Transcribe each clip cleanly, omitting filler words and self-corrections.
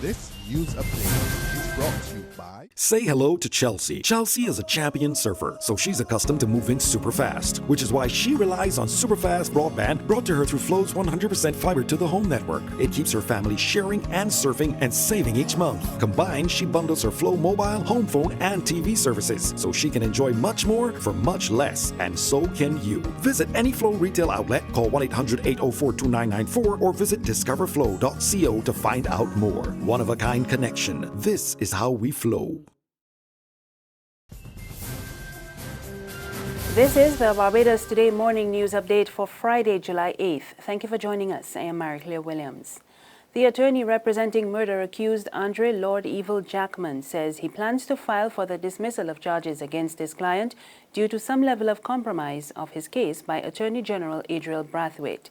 This news update is brought to you by... Say hello to Chelsea. Chelsea is a champion surfer, so she's accustomed to moving super fast, which is why she relies on super fast broadband brought to her through Flow's 100% fiber to the home network. It keeps her family sharing and surfing and saving each month. Combined, she bundles her Flow mobile, home phone, and TV services, so she can enjoy much more for much less, and so can you. Visit any Flow retail outlet, call 1-800-804-2994, or visit discoverflow.co to find out more. One-of-a-kind connection. This is how we flow. This is the Barbados Today morning news update for Friday, July 8th. Thank you for joining us. I am Mary-Claire Williams. The attorney representing murder-accused Andre Lord Evil Jackman says he plans to file for the dismissal of charges against his client due to some level of compromise of his case by Attorney General Adriel Brathwaite.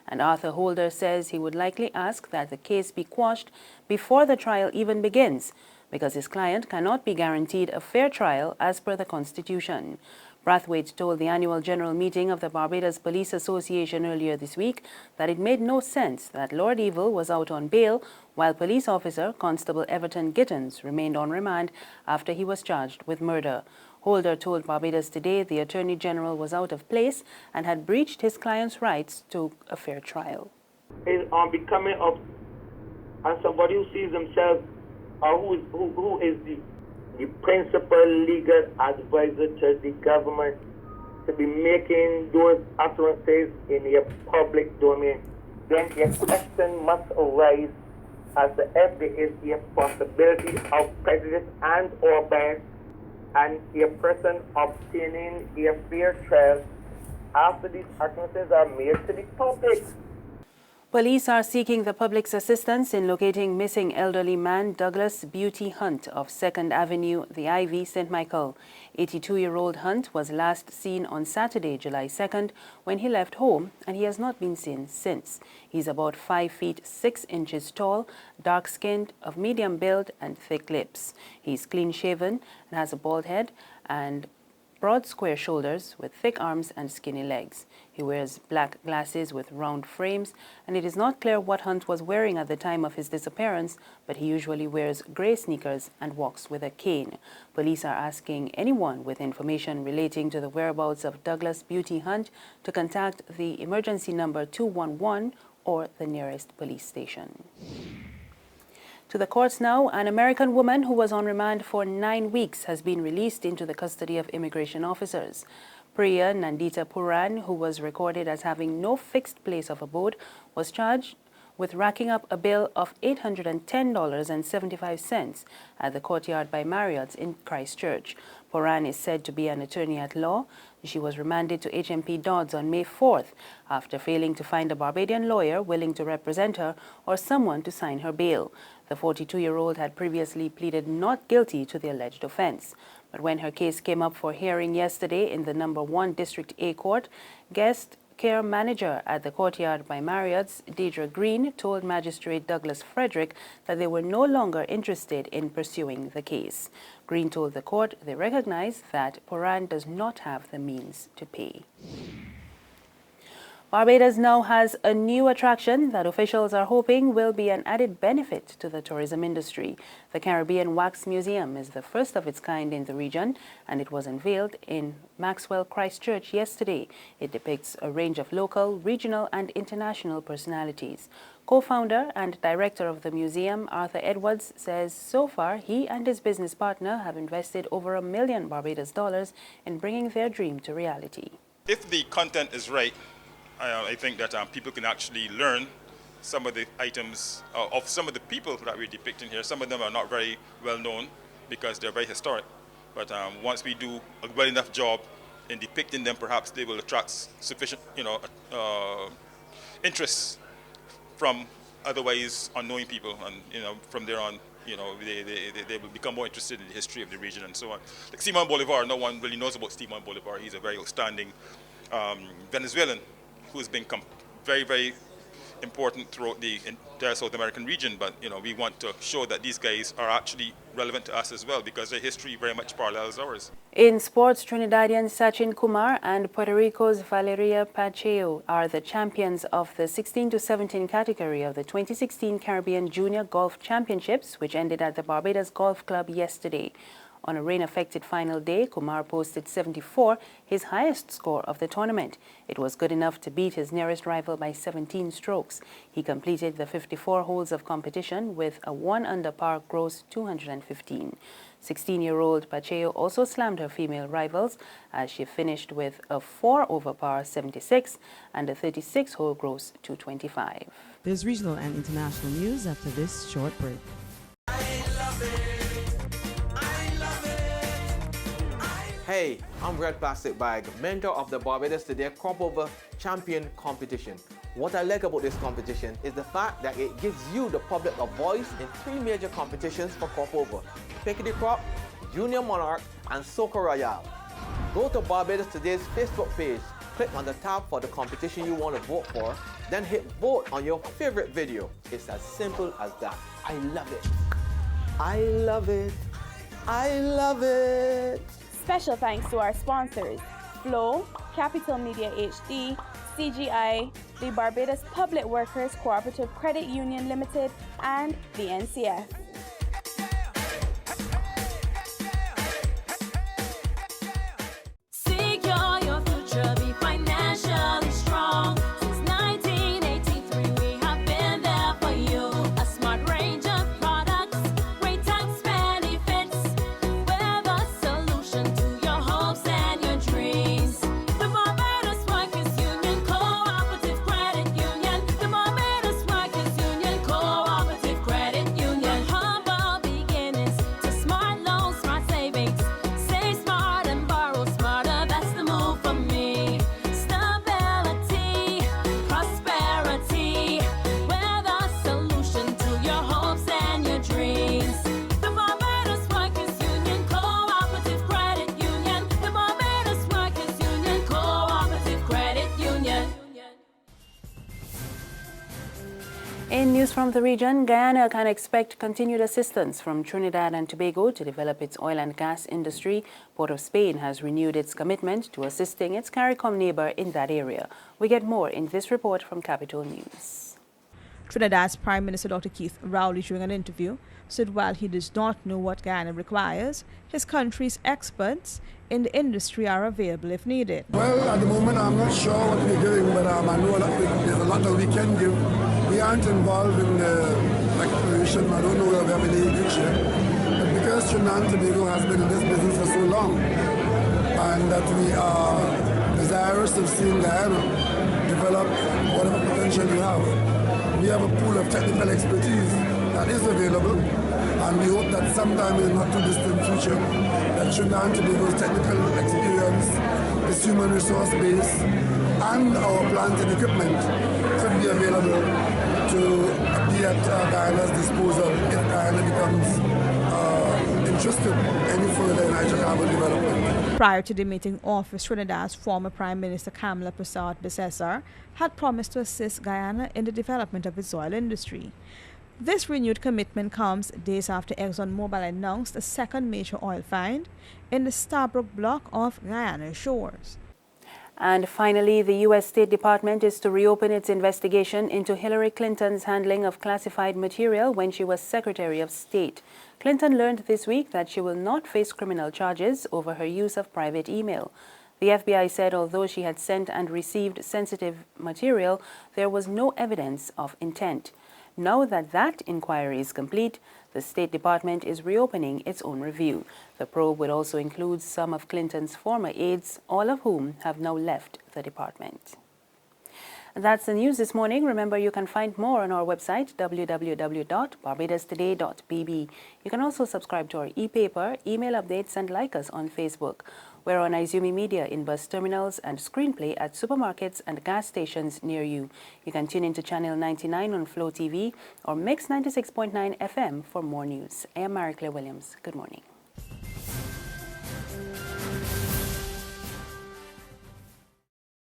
And Arthur Holder says he would likely ask that the case be quashed before the trial even begins, because his client cannot be guaranteed a fair trial as per the Constitution. Brathwaite told the annual general meeting of the Barbados Police Association earlier this week that it made no sense that Lord Evil was out on bail while police officer Constable Everton Gittins remained on remand after he was charged with murder. Holder told Barbados Today the Attorney General was out of place and had breached his client's rights to a fair trial. Is on becoming of as somebody who sees himself or who is the principal legal advisor to the government to be making those utterances in the public domain, then a question must arise as to if there is a possibility of prejudice and or bias and a person obtaining a fair trial after these utterances are made to the public. Police are seeking the public's assistance in locating missing elderly man Douglas Beauty Hunte of 2nd Avenue, the Ivy, St. Michael. 82-year-old Hunt was last seen on Saturday, July 2nd, when he left home, and he has not been seen since. He's about 5 feet 6 inches tall, dark-skinned, of medium build and thick lips. He's clean-shaven and has a bald head and broad square shoulders with thick arms and skinny legs. He wears black glasses with round frames, and it is not clear what Hunt was wearing at the time of his disappearance, but he usually wears gray sneakers and walks with a cane. Police are asking anyone with information relating to the whereabouts of Douglas Beauty Hunte to contact the emergency number 211 or the nearest police station. To the courts now, an American woman who was on remand for 9 weeks has been released into the custody of immigration officers. Priya Nandita Puran, who was recorded as having no fixed place of abode, was charged with racking up a bill of $810.75 at the Courtyard by Marriott's in Christchurch. Puran is said to be an attorney at law. She was remanded to HMP Dodds on May 4th after failing to find a Barbadian lawyer willing to represent her or someone to sign her bail. The 42-year-old had previously pleaded not guilty to the alleged offense. But when her case came up for hearing yesterday in the No. 1 District A Court, guest care manager at the Courtyard by Marriott's, Deidre Green, told Magistrate Douglas Frederick that they were no longer interested in pursuing the case. Green told the court they recognize that Puran does not have the means to pay. Barbados now has a new attraction that officials are hoping will be an added benefit to the tourism industry. The Caribbean Wax Museum is the first of its kind in the region, and it was unveiled in Maxwell, Christchurch yesterday. It depicts a range of local, regional, and international personalities. Co-founder and director of the museum, Arthur Edwards, says so far he and his business partner have invested over $1 million Barbados dollars in bringing their dream to reality. If the content is right, I think that people can actually learn some of the items of some of the people that we're depicting here. Some of them are not very well known because they're very historic. But once we do a well enough job in depicting them, perhaps they will attract sufficient, interest from otherwise unknowing people, and from there on, they will become more interested in the history of the region and so on. Like Simon Bolivar, no one really knows about Simon Bolivar. He's a very outstanding Venezuelan who's been very, very important throughout the entire South American region, but we want to show that these guys are actually relevant to us as well because their history very much parallels ours. In sports, Trinidadian Sachin Kumar and Puerto Rico's Valeria Pacheco are the champions of the 16 to 17 category of the 2016 Caribbean Junior Golf Championships, which ended at the Barbados Golf Club yesterday. On a rain-affected final day, Kumar posted 74, his highest score of the tournament. It was good enough to beat his nearest rival by 17 strokes. He completed the 54 holes of competition with a 1 under par gross 215. 16-year-old Pacheco also slammed her female rivals as she finished with a 4 over par 76 and a 36-hole gross 225. There's regional and international news after this short break. Hey, I'm Red Plastic Bag, mentor of the Barbados Today Crop Over Champion competition. What I like about this competition is the fact that it gives you, the public, a voice in 3 major competitions for crop over: Pickety Crop, Junior Monarch, and Soca Royale. Go to Barbados Today's Facebook page, click on the tab for the competition you want to vote for, then hit vote on your favorite video. It's as simple as that. I love it. I love it. I love it. Special thanks to our sponsors, Flow, Capital Media HD, CGI, the Barbados Public Workers Cooperative Credit Union Limited, and the NCF. Secure your future, be financially strong. Since 1983, we have been there for you. A smart range of products, great tax benefits. We're the solution to your hopes and your dreams. The Barbados Workers Union Cooperative Credit Union. The Barbados Workers Union Cooperative Credit Union. Humble beginnings to smart loans, smart savings. Save smart and borrow smarter. That's the move for me. Stability, prosperity. We're the solution to your hopes and your dreams. The Barbados Workers Union Cooperative Credit Union. The Barbados Workers Union Cooperative Credit Union. In news from the region, Guyana can expect continued assistance from Trinidad and Tobago to develop its oil and gas industry. Port of Spain has renewed its commitment to assisting its CARICOM neighbor in that area. We get more in this report from Capital News. Trinidad's Prime Minister Dr. Keith Rowley, during an interview, said while he does not know what Guyana requires, his country's experts in the industry are available if needed. Well, at the moment, I'm not sure what we're doing, but I know that there's a lot that we can give. We aren't involved in the exploration. I don't know whether we have any acreage yet. But because Trinidad and Tobago has been in this business for so long, and that we are desirous of seeing Guyana develop whatever potential we have a pool of technical expertise that is available, and we hope that sometime in the not too distant future that Trinidad and Tobago's technical experience, its human resource base, and our plant and equipment could be available to be at Guyana's disposal if Guyana becomes interested any further in hydrocarbon development. Prior to the meeting office, Trinidad's former Prime Minister Kamala Persad-Bissessar had promised to assist Guyana in the development of its oil industry. This renewed commitment comes days after ExxonMobil announced a second major oil find in the Starbrook block of Guyana shores. And finally, the U.S. State Department is to reopen its investigation into Hillary Clinton's handling of classified material when she was Secretary of State. Clinton learned this week that she will not face criminal charges over her use of private email. The FBI said although she had sent and received sensitive material, there was no evidence of intent. Now that that inquiry is complete, the State Department is reopening its own review. The probe will also include some of Clinton's former aides, all of whom have now left the department. That's the news this morning. Remember, you can find more on our website, www.barbadostoday.bb. You can also subscribe to our e-paper, email updates, and like us on Facebook. We're on Izumi Media in bus terminals and screenplay at supermarkets and gas stations near you. You can tune into Channel 99 on Flow TV or Mix 96.9 FM for more news. I am Mary Claire Williams. Good morning.